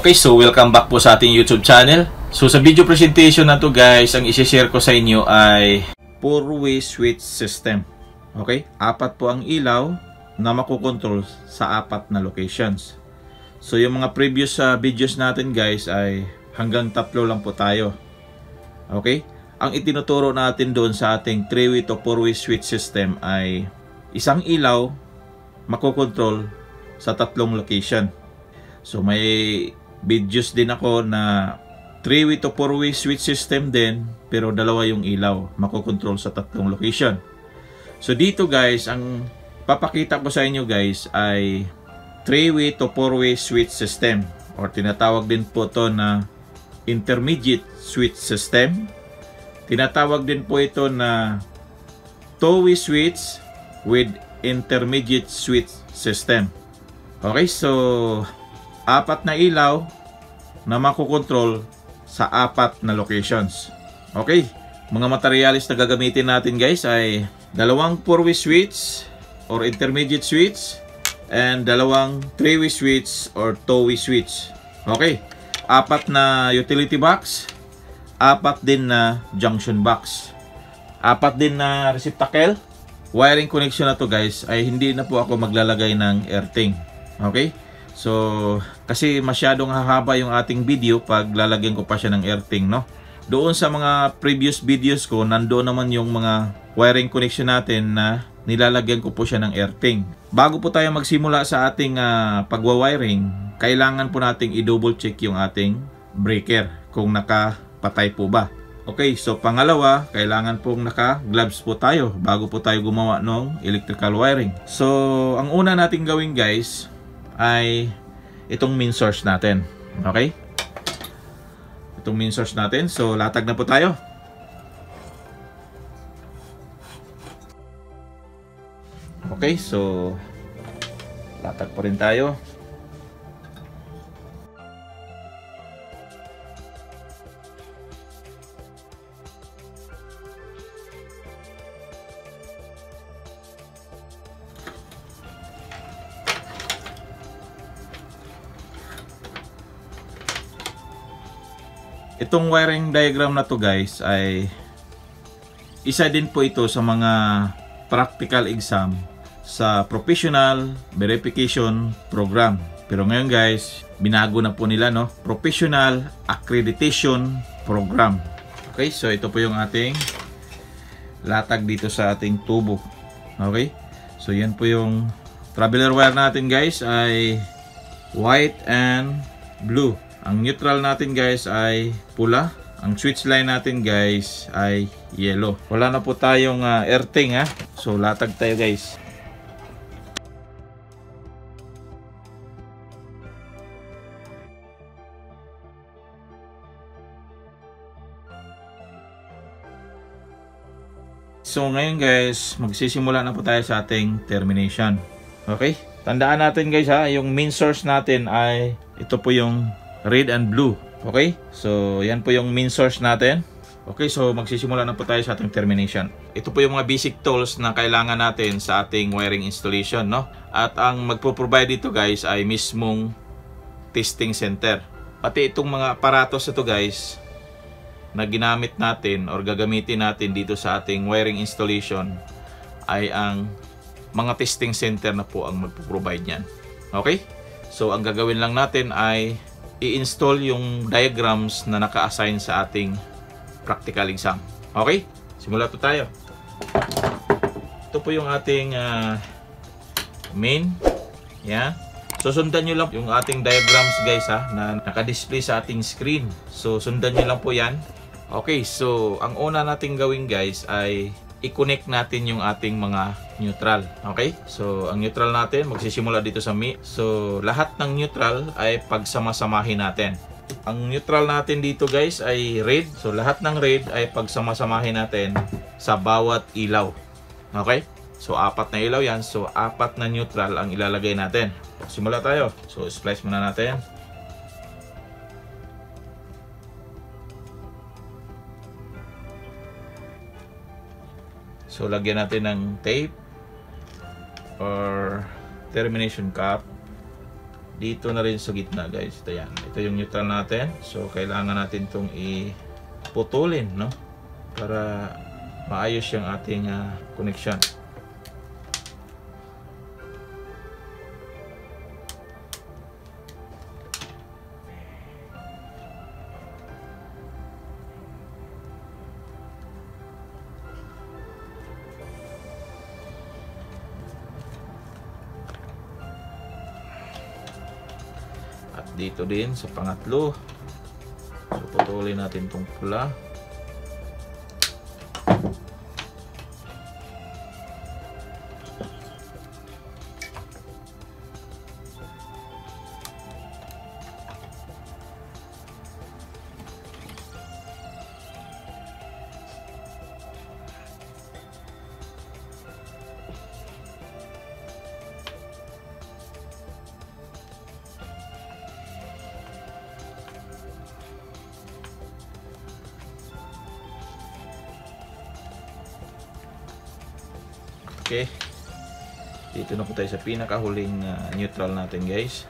Okay, so welcome back po sa ating YouTube channel. So sa video presentation na to guys, ang i-share ko sa inyo ay 4-way switch system. Okay, apat po ang ilaw na makokontrol sa apat na locations. So yung mga previous videos natin guys ay hanggang 3 lang po tayo. Okay, ang itinuturo natin doon sa ating 3-way to 4-way switch system ay isang ilaw makokontrol sa 3 location. So may videos din ako na 3-way to 4-way switch system din, pero dalawa yung ilaw makokontrol sa 3 location. So dito guys, ang papakita ko sa inyo guys ay 3-way to 4-way switch system, or tinatawag din po to na intermediate switch system. Tinatawag din po ito na 2-way switch with intermediate switch system. Okay, so apat na ilaw na makokontrol sa apat na locations. Okay, mga materials na gagamitin natin guys ay dalawang 4-way switch or intermediate switch and dalawang 3-way switch or 2-way switch. Okay, apat na utility box, apat din na junction box, apat din na receptacle. Wiring connection na to guys ay hindi na po ako maglalagay ng earthing. Okay, so kasi masyadong hahaba yung ating video pag lalagyan ko pa siya ng earthing, no? Doon sa mga previous videos ko, nandoon naman yung mga wiring connection natin na nilalagyan ko po siya ng earthing. Bago po tayo magsimula sa ating pagwa-wiring, kailangan po nating i-double check yung ating breaker kung nakapatay po ba. Okay, so pangalawa, kailangan pong naka-gloves po tayo bago po tayo gumawa ng electrical wiring. So ang una nating gawin guys ay itong main source natin. Okay, itong main source natin. So latag na po tayo. Okay, so latag pa rin tayo. Itong wiring diagram na to guys ay isa din po ito sa mga practical exam sa professional verification program. Pero ngayon guys, binago na po nila, no? Professional accreditation program. Okay, so ito po yung ating latag dito sa ating tubo. Okay, so yan po yung traveler wire natin guys ay white and blue. Ang neutral natin guys ay pula. Ang switch line natin guys ay yellow. Wala na po tayong earthing ha. So latag tayo guys. So ngayon guys, magsisimula na po tayo sa ating termination. Okay? Tandaan natin guys ha, yung main source natin ay ito po yung red and blue. Okay, so yan po yung main source natin. Okay, so magsisimula na po tayo sa ating termination. Ito po yung mga basic tools na kailangan natin sa ating wiring installation, no? At ang magpo-provide dito guys ay mismong testing center. Pati itong mga aparatos ito guys na ginamit natin or gagamitin natin dito sa ating wiring installation ay ang mga testing center na po ang magpo-provide niyan. Okay, so ang gagawin lang natin ay i-install yung diagrams na naka-assign sa ating practical exam. Okay? Simula po tayo. Ito po yung ating main. Yan. So sundan nyo lang yung ating diagrams guys ha, na naka-display sa ating screen. So sundan nyo lang po yan. Okay, so ang una nating gawin guys ay i-connect natin yung ating mga neutral. Okay? So, ang neutral natin, magsisimula dito sa mi. So, lahat ng neutral ay pagsama-samahin natin. Ang neutral natin dito guys ay red. So, lahat ng red ay pagsama-samahin natin sa bawat ilaw. Okay? So, apat na ilaw yan. So, apat na neutral ang ilalagay natin. Simula tayo. So, splice muna natin. So, lagyan natin ng tape or termination cap dito na rin sa gitna guys. Ito yan. Ito yung neutral natin. So kailangan natin itong iputulin, no? Para maayos yung ating connection. At dito din sa pangatlo. So putulin natin itong pula. Okay. Dito na po tayo sa pinakahuling neutral natin guys.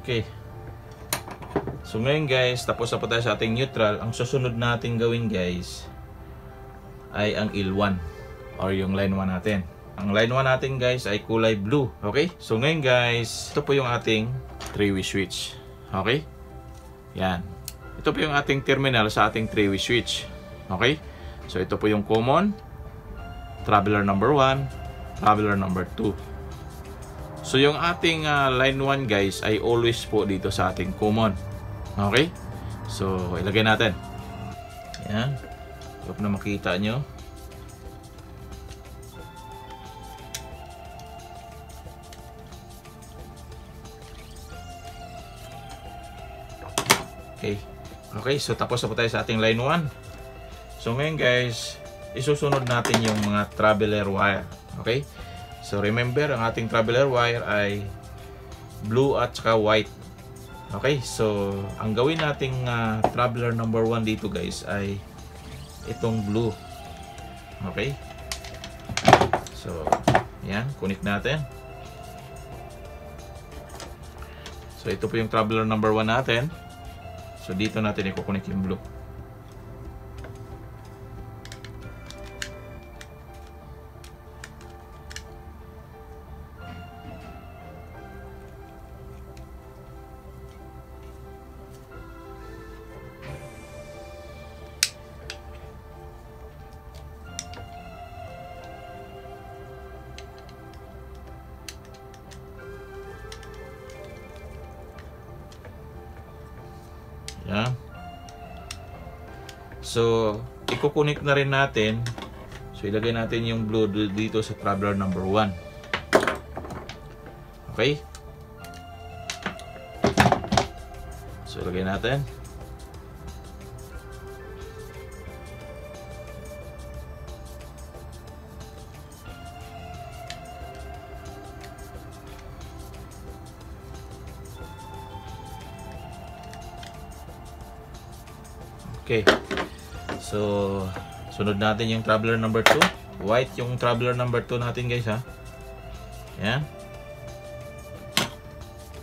Okay. So ngayon guys, tapos na po tayo sa ating neutral. Ang susunod natin gawin guys ay ang L1 or yung line 1 natin. Ang line 1 natin guys ay kulay blue. Okay? So ngayon guys, ito po yung ating 3-way switch. Okay? Yan. Ito po yung ating terminal sa ating 3-way switch. Okay? So ito po yung common, traveler number 1, traveler number 2. So yung ating line 1 guys ay always po dito sa ating common. Okay? So ilagay natin. Yan. Huwag na makita nyo. Okay. Okay, so tapos na po tayo sa ating line 1. So ngayon guys, isusunod natin yung mga traveler wire. Okay? So remember, ang ating traveler wire ay blue at saka white. Okay, so ang gawin nating traveler number 1 dito guys ay itong blue. Okay. So, yan, connect natin. So ito po yung traveler number 1 natin. So dito natin i-connect yung blue. Yan. So, i-connect na rin natin. So, ilagay natin yung blue dito sa traveler number 1. Okay? So, ilagay natin. Okay. So, sunod natin yung traveler number 2. White yung traveler number 2 natin guys ha. Yan.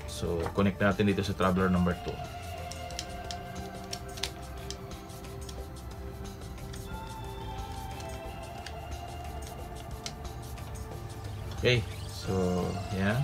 So, connect natin dito sa traveler number 2. Okay. So, yan.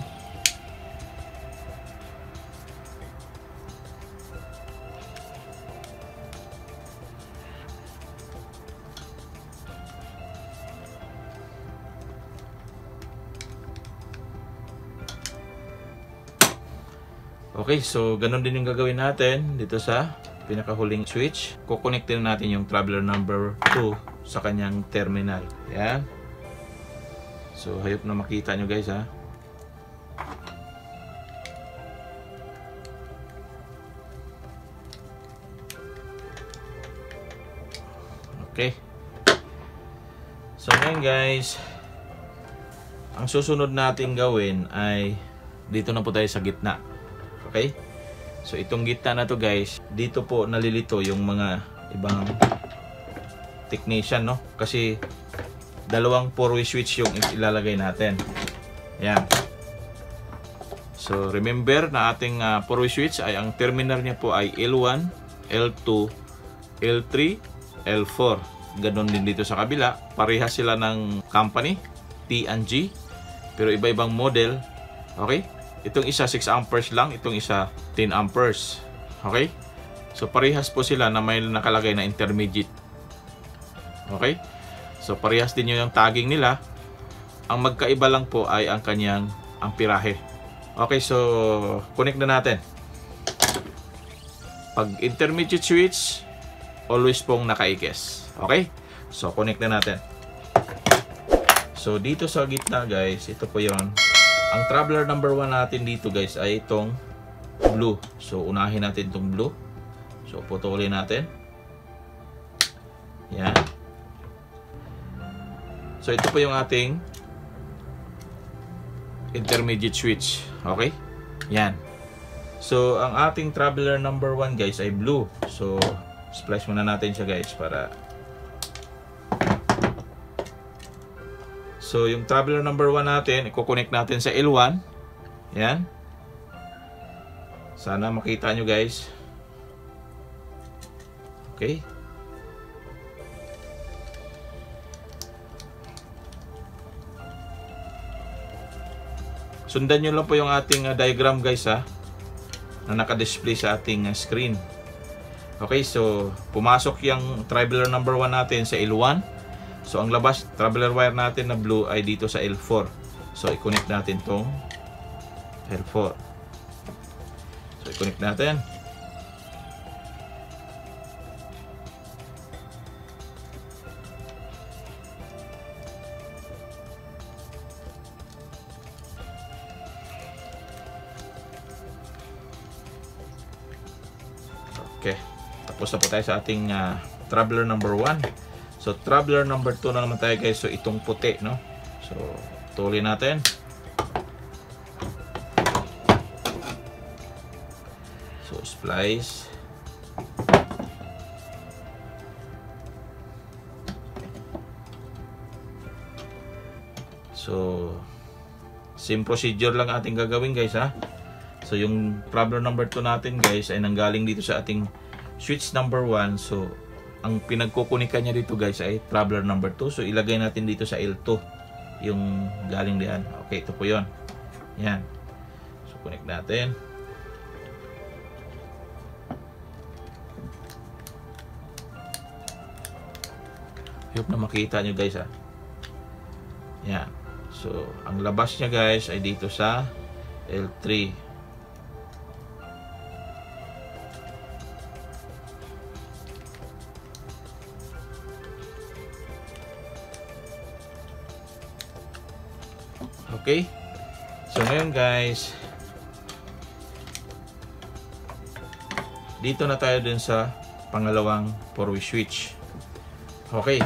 Okay, so ganun din yung gagawin natin dito sa pinakahuling switch. Kukonektin natin yung traveler number 2 sa kanyang terminal. Yan. So, hayop na makita nyo guys ha. Okay. So ngayon guys, ang susunod natin gawin ay dito na po tayo sa gitna. Okay? So itong gitna na to guys, dito po nalilito yung mga ibang technician, no? Kasi dalawang 4-way switch yung ilalagay natin. Yan. So remember na ating 4-way switch ay ang terminal niya po ay L1, L2, L3, L4. Ganon din dito sa kabila. Parehas sila ng company, T&G, pero iba-ibang model. Okay? Itong isa 6 amperes lang, itong isa 10 amperes. Okay? So parehas po sila na may nakalagay na intermediate. Okay? So parehas din yung tagging nila. Ang magkaiba lang po ay ang kanyang amperahe. Okay, so connect na natin. Pag intermediate switch, always pong nakaikis. Okay? So connect na natin. So dito sa gitna guys, ito po yon. Ang traveler number 1 natin dito guys ay itong blue. So unahin natin itong blue. So putulin natin. Yan. So ito po yung ating intermediate switch. Okay? Yan. So ang ating traveler number 1 guys ay blue. So splice muna natin siya guys para. So yung traveler number 1 natin, i-connect natin sa L1. Yan. Sana makita nyo guys. Okay. Sundan nyo lang po yung ating diagram guys ha, na naka-display sa ating screen. Okay, so pumasok yung traveler number 1 natin sa L1. So ang labas, traveler wire natin na blue ay dito sa L4. So i-connect natin tong L4. So i-connect natin. Okay. Tapos na po tayo sa ating traveler number 1. So traveler number 2 na naman tayo guys. So itong puti, no? So tuloy natin. So splice. So same procedure lang ating gagawin guys ha. So yung traveler number 2 natin guys ay nanggaling dito sa ating switch number 1. So ang pinagkukunikan niya dito guys ay traveler number 2. So ilagay natin dito sa L2 yung galing diyan. Okay, ito po yon. Yan. So connect natin. Hope na makita nyo guys ha. Yan. So ang labas niya guys ay dito sa L3. Okay? So ngayon guys, dito na tayo dun sa pangalawang 4-way switch. Okay.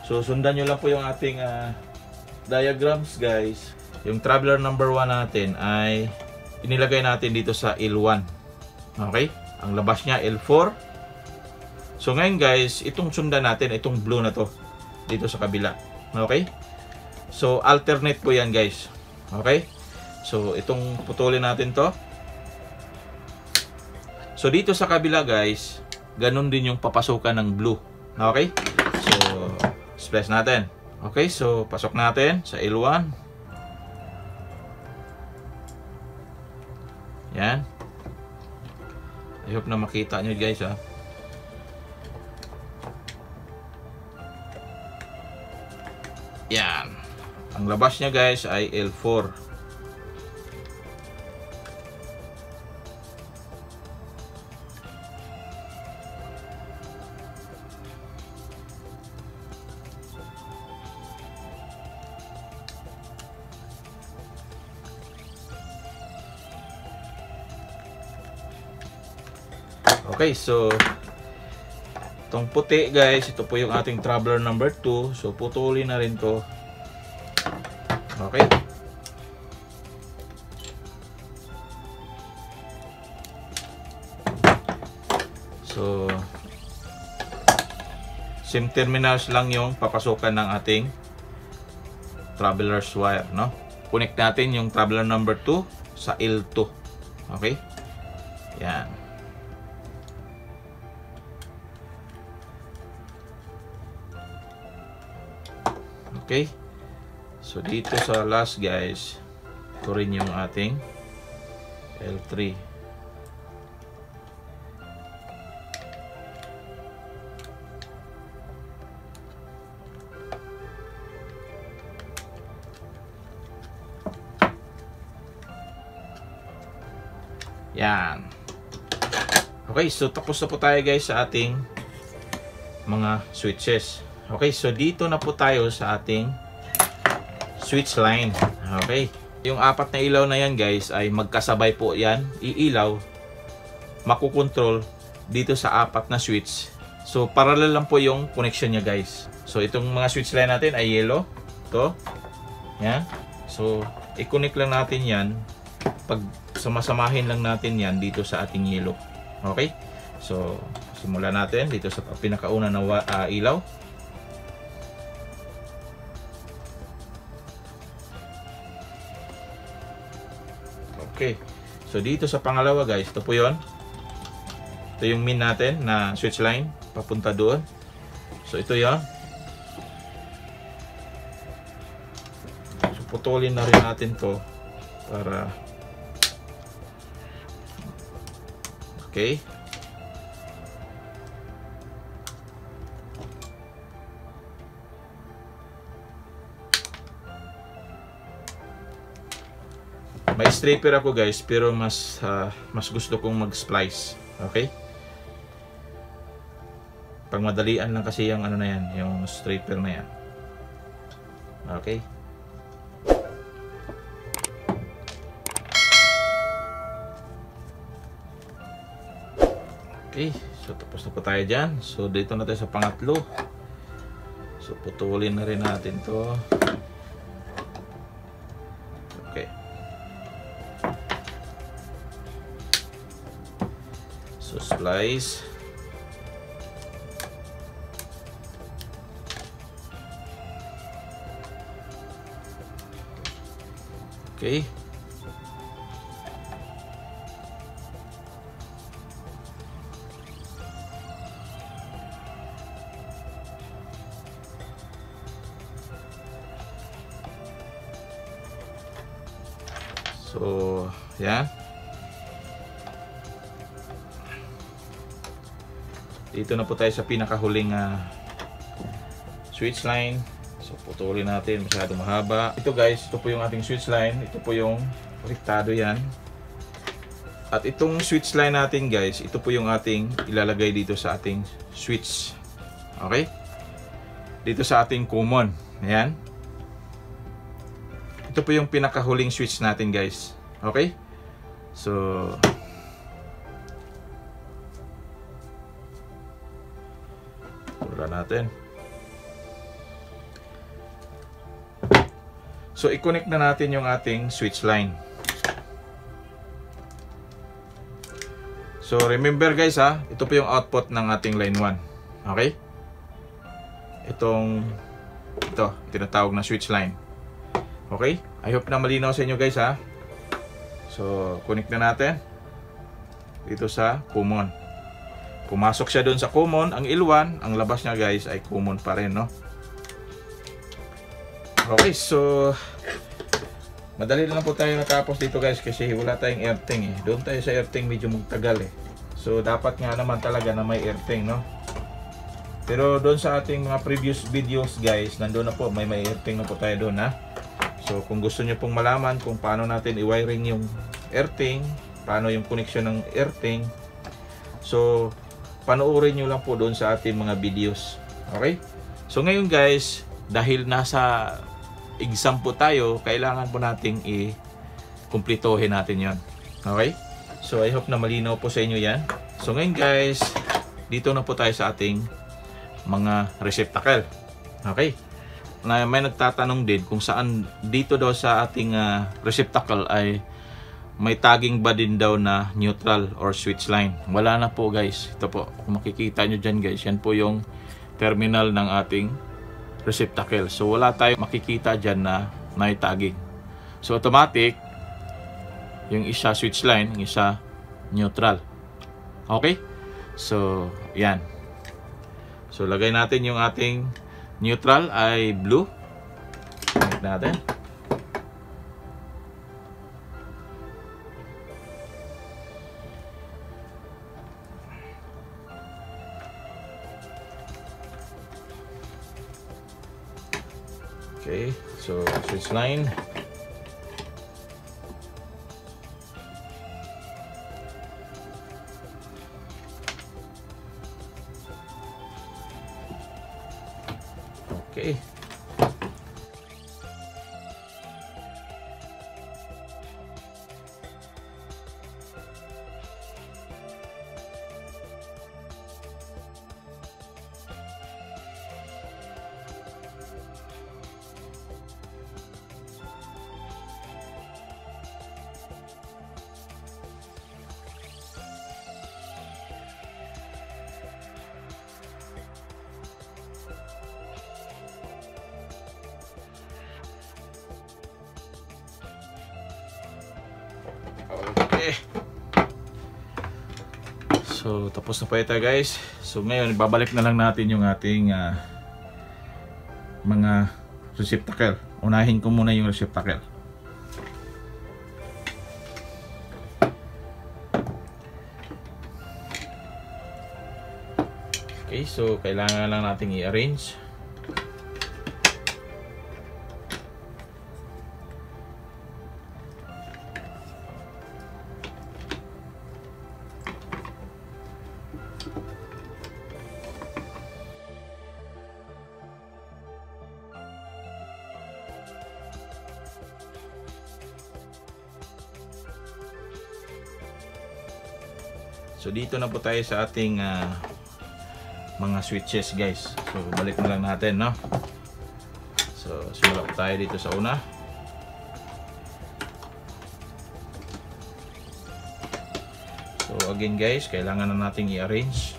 So sundan nyo lang po yung ating diagrams guys. Yung traveler number 1 natin ay inilagay natin dito sa L1. Okay? Ang labas niya L4. So ngayon guys, itong sundan natin, itong blue na to dito sa kabila. Okay? So alternate po yan guys. Okay? So itong putulin natin to. So dito sa kabila guys, ganun din yung papasukan ng blue. Okay? So splice natin. Okay, so pasok natin sa L1. Yan. I hope na makita nyo guys ha. Yan. Ang labas niya guys ay L4. Okay, so Itong puti guys, ito po yung ating traveler number 2. So putulin na rin to. Okay. So same terminals lang yung papasukan ng ating traveler's wire, no? Connect natin yung traveler number 2 sa L2. Okay? Yan. Okay. So dito sa last guys, ito rin yung ating L3. Yan. Okay, so tapos na po tayo guys sa ating mga switches. Okay, so dito na po tayo sa ating switch line. Okay. Yung apat na ilaw na yan guys ay magkasabay po yan. Iilaw, makukontrol dito sa apat na switch. So parallel lang po yung connection niya guys. So itong mga switch line natin ay yellow. Ito. Yan. So i-connect lang natin yan. Pag samasamahin lang natin yan dito sa ating yellow. Okay. So simulan natin dito sa pinakauna na ilaw. Okay. So dito sa pangalawa guys, ito po 'yon. Ito yung min natin na switch line papunta doon. So ito 'yon. So putulin na rin natin 'to para okay. May striper ako guys, pero mas gusto kong mag-splice. Okay? Pag madalian lang kasi yung ano na yan, yung striper na yan. Okay? Okay, so tapos na po tayo dyan. So dito na tayo sa pangatlo. So putulin na rin natin to. Okay. So splice. Okay. So, yan. Dito na po tayo sa pinakahuling switch line. So putulin natin, masyado mahaba. Ito guys, ito po yung ating switch line. Ito po yung konektado yan. At itong switch line natin guys, ito po yung ating ilalagay dito sa ating switch. Okay? Dito sa ating common. Ayan. Ito po yung pinakahuling switch natin guys. Okay? So natin. So i-connect na natin yung ating switch line. So remember guys ito po yung output ng ating line 1. Okay? Ito tinatawag na switch line. Okay? I hope na malinaw sa inyo guys So connect na natin dito sa common. Pumasok siya doon sa common, ang L1, ang labas niya guys ay common pa rin, no? Okay, so madali lang po tayo natapos dito guys kasi wala tayong earthing Doon tayo sa earthing medyo magtagal So dapat nga naman talaga na may earthing, no? Pero doon sa ating mga previous videos guys, nandoon na po, may earthing na po tayo doon So kung gusto niyo pong malaman kung paano natin i-wiring yung earthing, paano yung connection ng earthing, so panoorin nyo lang po doon sa ating mga videos. Okay? So ngayon guys, dahil nasa exam po tayo, kailangan po nating i-kumplitohin natin yon. Okay? So I hope na malinaw po sa inyo yan. So ngayon guys, dito na po tayo sa ating mga receptacle. Okay? May nagtatanong din kung saan dito daw sa ating receptacle ay may tagging ba din daw na neutral or switch line. Wala na po guys. Ito po, kung makikita nyo dyan guys, yan po yung terminal ng ating receptacle. So wala tayong makikita dyan na may tagging. So automatic, yung isa switch line, yung isa neutral. Okay? So yan. So lagay natin yung ating neutral ay blue. Connect natin. Okay, so switch line. Okay. Okay. So tapos na po ito guys. So ngayon babalik na lang natin yung ating mga receptacle. Unahin ko muna yung receptacle. Okay, so kailangan lang nating i-arrange. So dito na po tayo sa ating mga switches guys. So balik na lang natin, no? So simula po tayo dito sa una. So again guys, kailangan na nating i-arrange.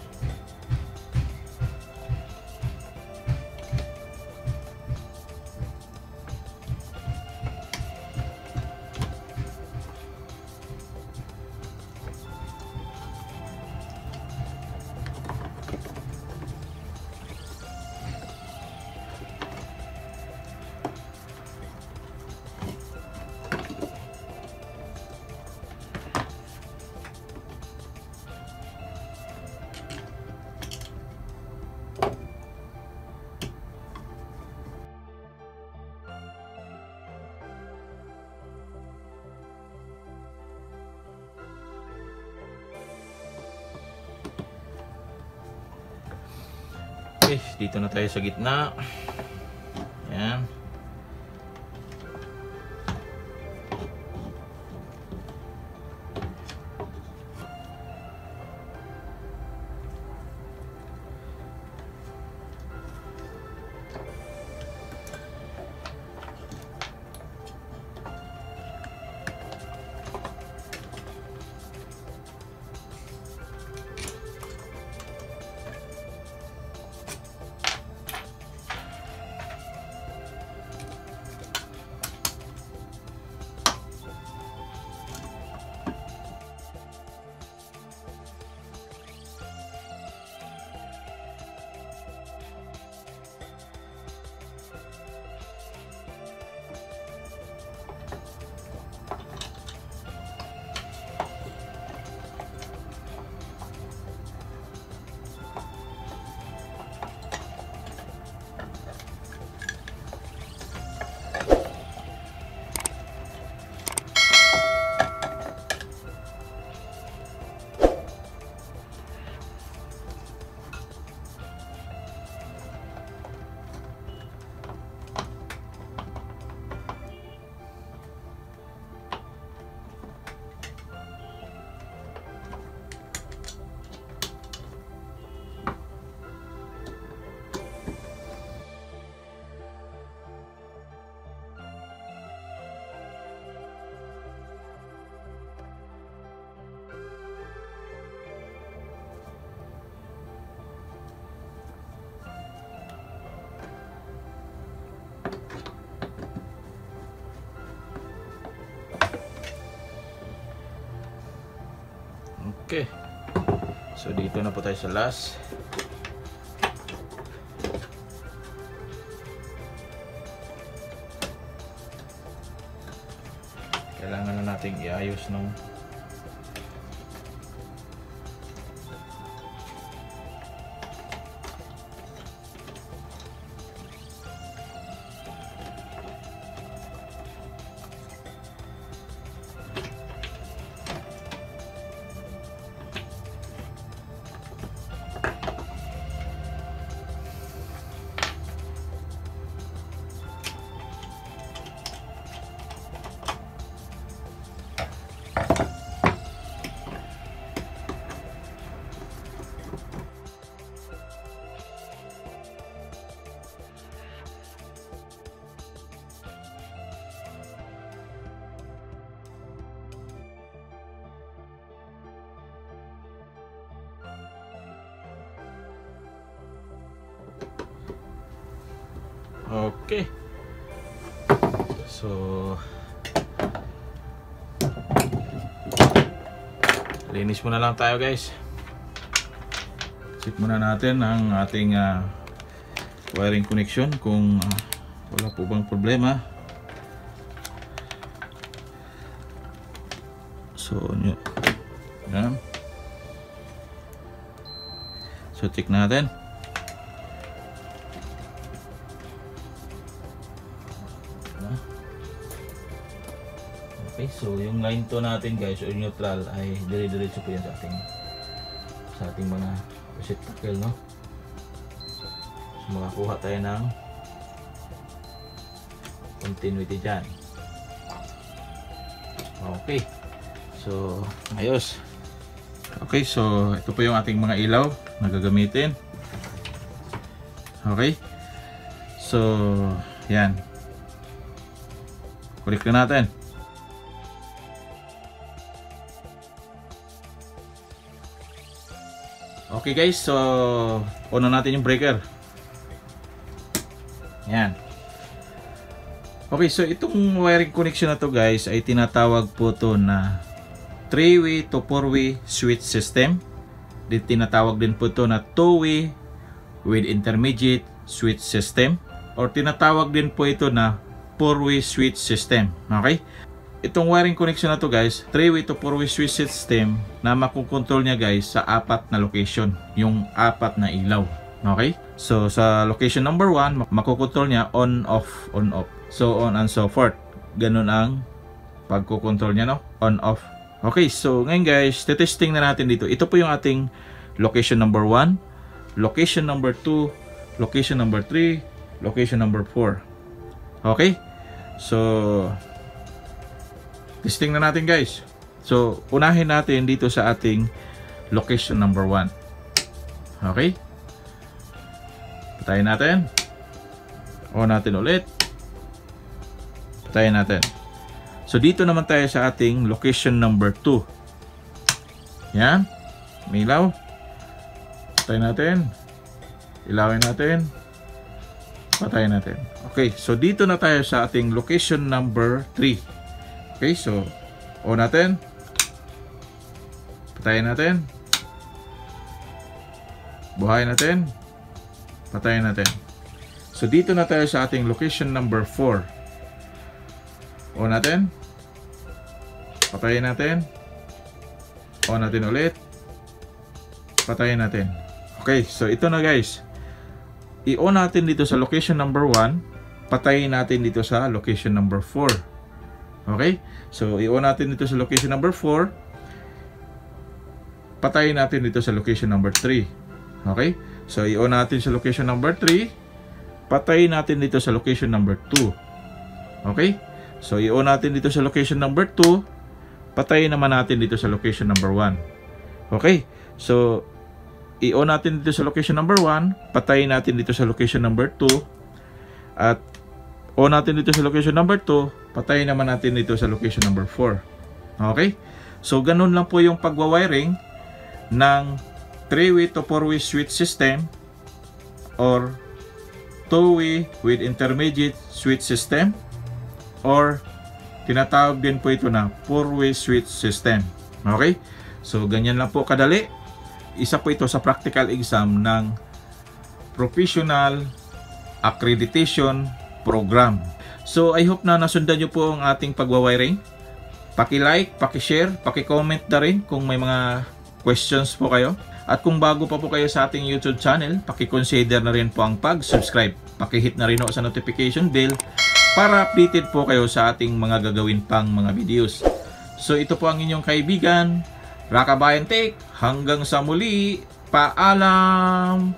Okay, dito na tayo sa gitna. Ayan. Okay. So dito na po tayo sa last. Kailangan na nating iayos ng okay. So linis muna lang tayo guys. Check muna natin ang ating wiring connection kung wala po bang problema. So yan. So check natin. Okay, so yung line to natin guys, or neutral, ay dire-diretso po yan sa ating mga receptacle, no? So makakuha tayo ng continuity dyan. Okay, so ayos. Okay, so ito po yung ating mga ilaw na gagamitin. Okay, so yan, kulik na natin. Okay guys, so on na natin yung breaker. Yan. Okay, so itong wiring connection na to guys ay tinatawag po to na 3-way to 4-way switch system. Tinatawag din po to na 2-way with intermediate switch system, or tinatawag din po ito na 4-way switch system. Okay? Itong wiring connection na to guys, 3-way to 4-way switch system na makukontrol niya guys sa 4 na location, yung 4 na ilaw. Okay? So sa location number 1, makukontrol niya on off, so on and so forth. Ganun ang pagkukontrol niya, no? On off. Okay, so ngayon guys, testing na natin dito. Ito po yung ating location number 1, location number 2, location number 3, location number 4. Okay? So testing na natin guys. So unahin natin dito sa ating location number 1. Okay? Patayin natin. On natin ulit. Patayin natin. So dito naman tayo sa ating location number 2. Yan. May ilaw. Patayin natin. Ilawin natin. Patayin natin. Okay, so dito na tayo sa ating location number 3. Okay, so on natin. Patayin natin. Buhayin natin. Patayin natin. So dito na tayo sa ating location number 4. On natin. Patayin natin. On natin ulit. Patayin natin. Okay, so ito na guys. I-on natin dito sa location number 1. Patayin natin dito sa location number 4. Okay? So i-on natin dito sa location number 4. Patayin natin dito sa location number 3. Okay? So i-on natin sa location number 3. Patayin natin dito sa location number 2. Okay? So i-on natin dito sa location number 2. Patayin naman natin dito sa location number 1. Okay? So i-on natin dito sa location number 1. Patayin natin dito sa location number 2. At on natin dito sa location number 2. Patayin naman natin dito sa location number 4. Okay? So ganun lang po yung pagwa-wiring ng 3-way to 4-way switch system or 2-way with intermediate switch system, or tinatawag din po ito na 4-way switch system. Okay? So ganyan lang po kadali. Isa po ito sa practical exam ng Professional Accreditation Program. So I hope na nasundan nyo po ang ating pagwawiring. Paki-like, paki-share, paki-comment na rin kung may mga questions po kayo. At kung bago pa po kayo sa ating YouTube channel, paki-consider na rin po ang pag-subscribe. Paki-hit na rin po sa notification bell para updated po kayo sa ating mga gagawin pang mga videos. So ito po ang inyong kaibigan, Rakabayan Tech. Hanggang sa muli, paalam!